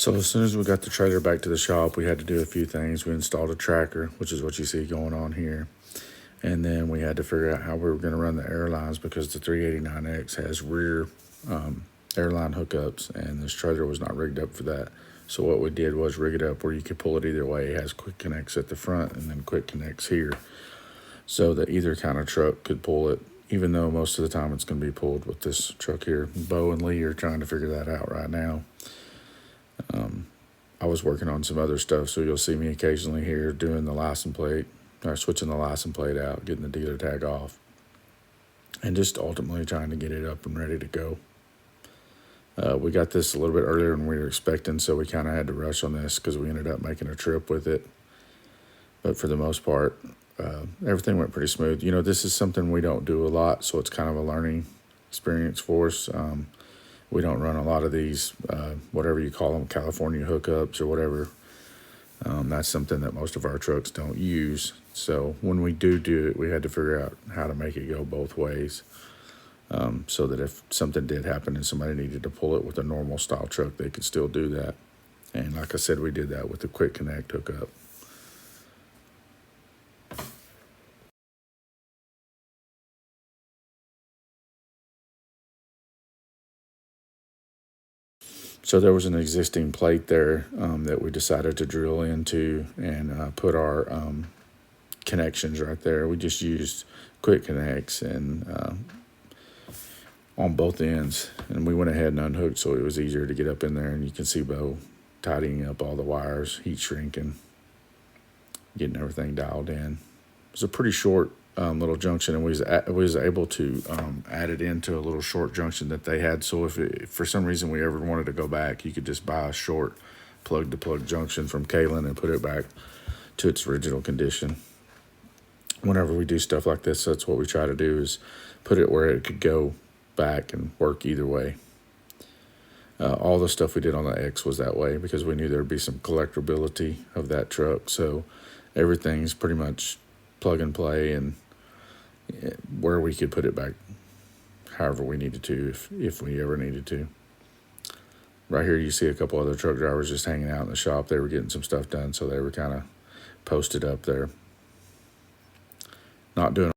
So as soon as we got the trailer back to the shop, we had to do a few things. We installed a tracker, which is what you see going on here. And then we had to figure out how we were going to run the airlines because the 389X has rear airline hookups, and this trailer was not rigged up for that. So what we did was rig it up where you could pull it either way. It has quick connects at the front and then quick connects here, so that either kind of truck could pull it, even though most of the time it's going to be pulled with this truck here. Bo and Lee are trying to figure that out right now. I was working on some other stuff, so you'll see me occasionally here doing the license plate, or switching the license plate out, getting the dealer tag off, and just ultimately trying to get it up and ready to go. We got this a little bit earlier than we were expecting, so we kind of had to rush on this because we ended up making a trip with it. But for the most part, everything went pretty smooth. You know, this is something we don't do a lot, so it's kind of a learning experience for us. We don't run a lot of these, whatever you call them, California hookups or whatever. That's something that most of our trucks don't use. So when we do it, we had to figure out how to make it go both ways, so that if something did happen and somebody needed to pull it with a normal style truck, they could still do that. And like I said, we did that with the quick connect hookup. So there was an existing plate there that we decided to drill into and put our connections right there. We just used quick connects and on both ends, and we went ahead and unhooked so it was easier to get up in there. And you can see Bo tidying up all the wires, heat shrinking, getting everything dialed in. It was a pretty short little junction, and we was able to add it into a little short junction that they had. So if for some reason we ever wanted to go back, you could just buy a short plug-to-plug junction from Kalen and put it back to its original condition. Whenever we do stuff like this, that's what we try to do, is put it where it could go back and work either way. All the stuff we did on the X was that way because we knew there'd be some collectability of that truck. So everything's pretty much plug and play, and where we could put it back however we needed to, if we ever needed to. Right here you see a couple other truck drivers just hanging out in the shop. They were getting some stuff done, so they were kind of posted up there, not doing